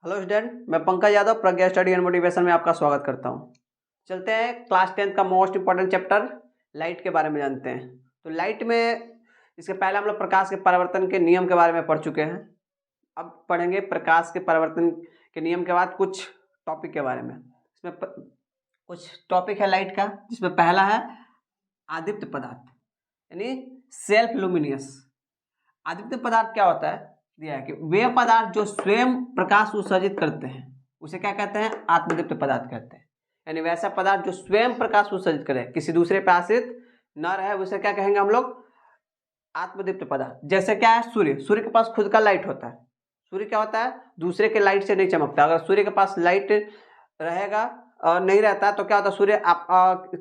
Hello student, मैं पंकज यादव प्रज्ञा study and motivation में आपका स्वागत करता हूं। चलते हैं क्लास 10 का मोस्ट इंपॉर्टेंट चैप्टर लाइट के बारे में जानते हैं। तो लाइट में इसके पहले हम लोग प्रकाश के परावर्तन के नियम के बारे में पढ़ चुके हैं। अब पढ़ेंगे प्रकाश के परावर्तन के नियम के बाद कुछ टॉपिक के बारे में। इसमें कुछ टॉपिक है लाइट का, जिसमें पहला है आदीप्त पदार्थ यानी सेल्फ लुमिनियस। आदीप्त पदार्थ क्या होता है, दिया है कि वे पदार्थ जो स्वयं प्रकाश उत्सर्जित करते हैं उसे क्या कहते हैं, आत्मदीप्त पदार्थ कहते हैं। यानी वैसा पदार्थ जो स्वयं प्रकाश उत्सर्जित करे, किसी दूसरे पे आश्रित न रहे, उसे क्या कहेंगे हम लोग, आत्मदीप्त पदार्थ। जैसे क्या है, सूर्य के पास खुद का लाइट होता है। सूर्य क्या होता है, दूसरे के लाइट से नहीं चमकता। अगर सूर्य के पास लाइट रहेगा और नहीं रहता तो क्या होता है, सूर्य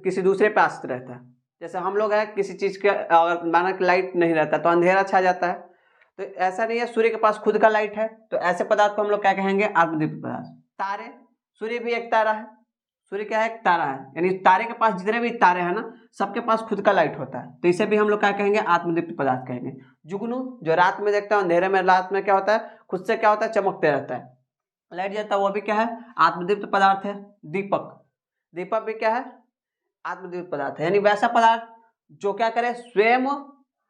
किसी दूसरे पे आश्रित रहता है। जैसे हम लोग हैं, किसी चीज के अगर माना कि लाइट नहीं रहता तो अंधेरा छा जाता है। तो ऐसा नहीं है, सूर्य के पास खुद का लाइट है, तो ऐसे पदार्थ को हम लोग क्या कहेंगे, आत्मदीप्त पदार्थ। तारे, सूर्य भी एक तारा है। सूर्य क्या है, एक तारा है। यानी तारे के पास जितने भी तारे हैं ना, सबके पास खुद का लाइट होता है, तो इसे भी हम लोग क्या कहेंगे, आत्मदीप्त पदार्थ कहेंगे। जुगनू, जो रात में देखता है, अंधेरे में रात में क्या होता है, खुद से क्या होता है, चमकते रहता है, लाइट जाता है, वो भी क्या है, आत्मदीप्त पदार्थ है। दीपक भी क्या है, आत्मदीप्त पदार्थ है। यानी वैसा पदार्थ जो क्या करे, स्वयं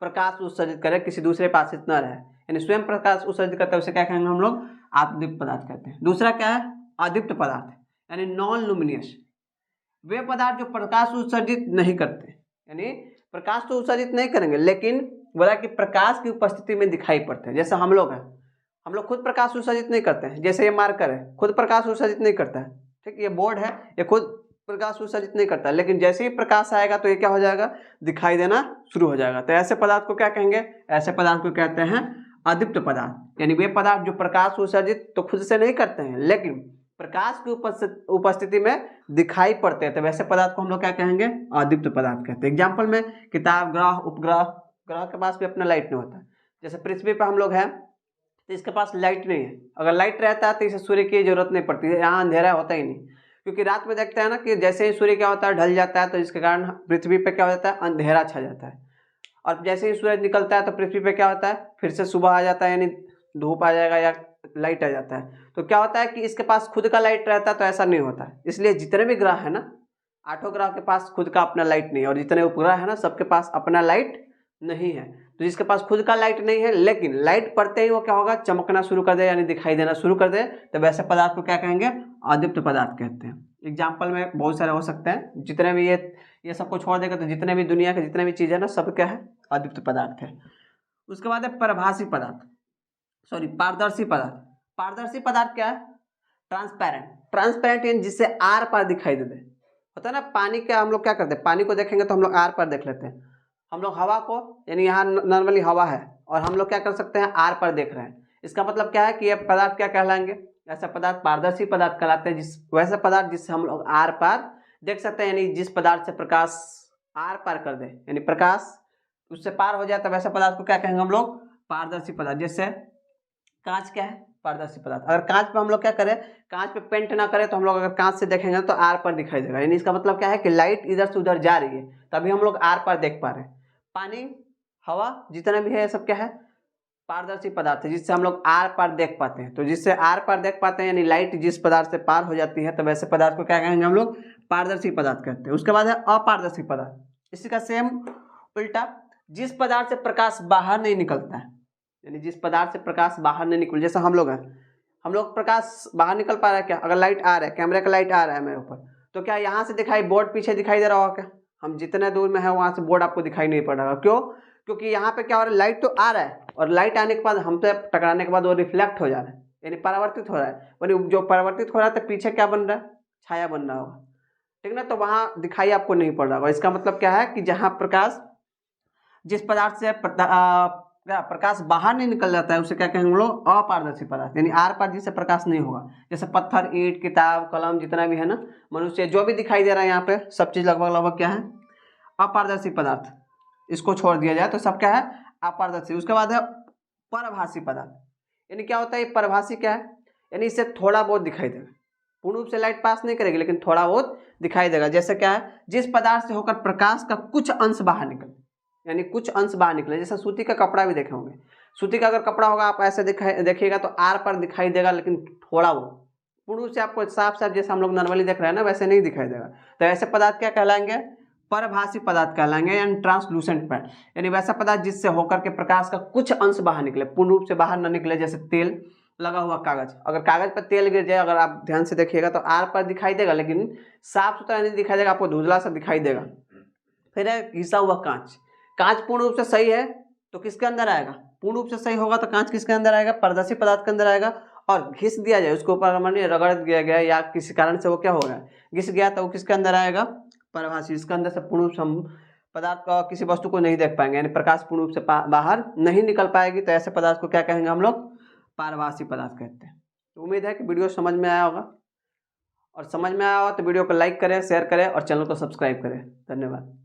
प्रकाश उत्सर्जित करे, किसी दूसरे पे आश्रित न रहे, यानी स्वयं प्रकाश उत्सर्जित करते हैं, उसे क्या कहेंगे हम लोग, आत्मदीप्त पदार्थ कहते हैं। दूसरा क्या है, अदीप्त पदार्थ यानी नॉन लुमिनियस। वे पदार्थ जो प्रकाश उत्सर्जित नहीं करते, यानी प्रकाश तो उत्सर्जित नहीं करेंगे, लेकिन बोला कि प्रकाश की उपस्थिति में दिखाई पड़ते हैं। जैसे हम लोग हैं, हम लोग खुद प्रकाश उत्सर्जित नहीं करते हैं। जैसे ये मार्कर है, खुद प्रकाश उत्सर्जित नहीं करता है, ठीक। ये बोर्ड है, ये खुद प्रकाश उत्सर्जित नहीं करता, लेकिन जैसे ही प्रकाश आएगा तो ये क्या हो जाएगा, दिखाई देना शुरू हो जाएगा। तो ऐसे पदार्थ को क्या कहेंगे, ऐसे पदार्थ को कहते हैं अदीप्त पदार्थ। यानी वे पदार्थ जो प्रकाश उत्सर्जित तो खुद से नहीं करते हैं, लेकिन प्रकाश की उपस्थिति में दिखाई पड़ते हैं, तो वैसे पदार्थ को हम लोग क्या कहेंगे, अदीप्त पदार्थ कहते हैं। एग्जाम्पल में किताब, ग्रह, उपग्रह। ग्रह के पास भी अपना लाइट नहीं होता। जैसे पृथ्वी पर हम लोग हैं, तो इसके पास लाइट नहीं है। अगर लाइट रहता है तो इसे सूर्य की जरूरत नहीं पड़ती है, यहाँ अंधेरा होता ही नहीं। क्योंकि रात में देखते हैं ना कि जैसे ही सूर्य क्या होता है, ढल जाता है, तो इसके कारण पृथ्वी पे क्या हो जाता है, अंधेरा छा जाता है। और जैसे ही सूरज निकलता है तो पृथ्वी पे क्या होता है, फिर से सुबह आ जाता है, यानी धूप आ जाएगा या लाइट आ जाता है। तो क्या होता है कि इसके पास खुद का लाइट रहता है, तो ऐसा नहीं होता है। इसलिए जितने भी ग्रह है ना, 8 ग्रह के पास खुद का अपना लाइट नहीं है, और जितने उपग्रह है ना, सबके पास अपना लाइट नहीं है। तो जिसके पास खुद का लाइट नहीं है, लेकिन लाइट पड़ते ही वो क्या होगा, चमकना शुरू कर दे, यानी दिखाई देना शुरू कर दे, तो वैसे पदार्थ को क्या कहेंगे, अदीप्त पदार्थ कहते हैं। एग्जाम्पल में बहुत सारे हो सकते हैं, जितने भी ये सबको छोड़ देगा तो जितने भी दुनिया के जितने भी चीज़ है ना, सब क्या है, अदीप्त पदार्थ है। उसके बाद है पारदर्शी पदार्थ। पारदर्शी पदार्थ क्या है, ट्रांसपेरेंट यानी जिससे आर पार दिखाई दे होता है ना। पानी का हम लोग क्या करते हैं, पानी को देखेंगे तो हम लोग आर पार देख लेते हैं। हम लोग हवा को, यानी यहाँ नॉर्मली हवा है और हम लोग क्या कर सकते हैं, आर पार देख रहे हैं। इसका मतलब क्या है कि ये पदार्थ क्या कहलाएंगे, ऐसा पदार्थ पारदर्शी पदार्थ कहलाते हैं। वैसा पदार्थ जिससे हम लोग आर पार देख सकते हैं, यानी जिस पदार्थ से प्रकाश आर पार कर दे, यानी प्रकाश उससे पार हो जाता है, वैसा पदार्थ को क्या कहेंगे हम लोग, पारदर्शी पदार्थ। जैसे कांच क्या है, पारदर्शी पदार्थ। अगर कांच पे हम लोग क्या करें, कांच पे पेंट ना करें, तो हम लोग अगर कांच से देखेंगे तो आर पार दिखाई देगा। यानी इसका मतलब क्या है कि लाइट इधर से उधर जा रही है, तभी हम लोग आर पार देख पा रहे हैं। पानी, हवा, जितना भी है, ये सब क्या है, पारदर्शी पदार्थ है, जिससे हम लोग आर पार देख पाते हैं। तो जिससे आर पार देख पाते हैं, यानी लाइट जिस पदार्थ से पार हो जाती है, तो वैसे पदार्थ को क्या कहेंगे हम लोग, पारदर्शी पदार्थ कहते हैं। उसके बाद है अपारदर्शी पदार्थ। इसी का सेम उल्टा, जिस पदार्थ से प्रकाश बाहर नहीं निकलता है, यानी जिस पदार्थ से प्रकाश बाहर नहीं निकल, जैसे हम लोग हैं, हम लोग प्रकाश बाहर निकल पा रहा है क्या, अगर लाइट आ रहा है, कैमरे का लाइट आ रहा है मेरे ऊपर, तो क्या यहाँ से दिखाई, बोर्ड पीछे दिखाई दे रहा होगा क्या, हम जितने दूर में है वहाँ से बोर्ड आपको दिखाई नहीं पड़ रहा। क्यों, क्योंकि यहाँ पे क्या हो रहा है, लाइट तो आ रहा है, और लाइट आने के बाद हम पे टकराने के बाद वो रिफ्लेक्ट हो जा रहा है, यानी परावर्तित हो रहा है। यानी जो परावर्तित हो रहा है, तो पीछे क्या बन रहा है, छाया बन रहा होगा, ठीक ना। तो वहाँ दिखाई आपको नहीं पड़ रहा होगा। इसका मतलब क्या है कि जहाँ प्रकाश, जिस पदार्थ से प्रकाश बाहर नहीं निकल जाता है, उसे क्या कहेंगे हम लोग, अपारदर्शी पदार्थ। यानी आर पार जिससे प्रकाश नहीं होगा। जैसे पत्थर, ईंट, किताब, कलम, जितना भी है ना, मनुष्य, जो भी दिखाई दे रहा है यहाँ पे, सब चीज लगभग क्या है, अपारदर्शी पदार्थ। इसको छोड़ दिया जाए तो सब क्या है, अपारदर्शी। उसके बाद है परभासी पदार्थ। यानी क्या होता है, परभासी क्या है, यानी इससे थोड़ा बहुत दिखाई देगा, पूर्ण रूप से लाइट पास नहीं करेगी, लेकिन थोड़ा बहुत दिखाई देगा। जैसे क्या है, जिस पदार्थ से होकर प्रकाश का कुछ अंश बाहर निकले, यानी कुछ अंश बाहर निकले। जैसे सूती का कपड़ा भी देखे होंगे, सूती का अगर कपड़ा होगा आप ऐसे देखिएगा तो आर पर दिखाई देगा, लेकिन थोड़ा वो पूर्ण रूप से आपको साफ साफ जैसे हम लोग नॉर्मली देख रहे हैं ना वैसे नहीं दिखाई देगा। तो ऐसे पदार्थ क्या कहलाएंगे? परभासी पदार्थ कहलाएंगे, यानी ट्रांसलूसेंट पैड, यानी वैसा पदार्थ जिससे होकर के प्रकाश का कुछ अंश बाहर निकले, पूर्ण रूप से बाहर न निकले। जैसे तेल लगा हुआ कागज, अगर कागज पर तेल गिर जाए, अगर आप ध्यान से देखिएगा तो आर पर दिखाई देगा, लेकिन साफ सुथरा नहीं दिखाई देगा, आपको धुंधला सा दिखाई देगा। फिर है घिसा हुआ कांच। कांच पूर्ण रूप से सही है तो किसके अंदर आएगा? पूर्ण रूप से सही होगा तो कांच किसके अंदर आएगा? पारदर्शी पदार्थ के अंदर आएगा। और घिस दिया जाए, उसके ऊपर मानिए रगड़ दिया गया या किसी कारण से वो क्या हो गया, घिस गया, तो वो किसके अंदर आएगा? परभासी। इसके अंदर से पूर्ण रूप से हम पदार्थ का किसी वस्तु को नहीं देख पाएंगे, यानी प्रकाश पूर्ण रूप से बाहर नहीं निकल पाएगी, तो ऐसे पदार्थ को क्या कहेंगे हम लोग? पारभासी पदार्थ कहते हैं। तो उम्मीद है कि वीडियो समझ में आया होगा, और समझ में आया हो तो वीडियो को लाइक करें, शेयर करें और चैनल को सब्सक्राइब करें। धन्यवाद।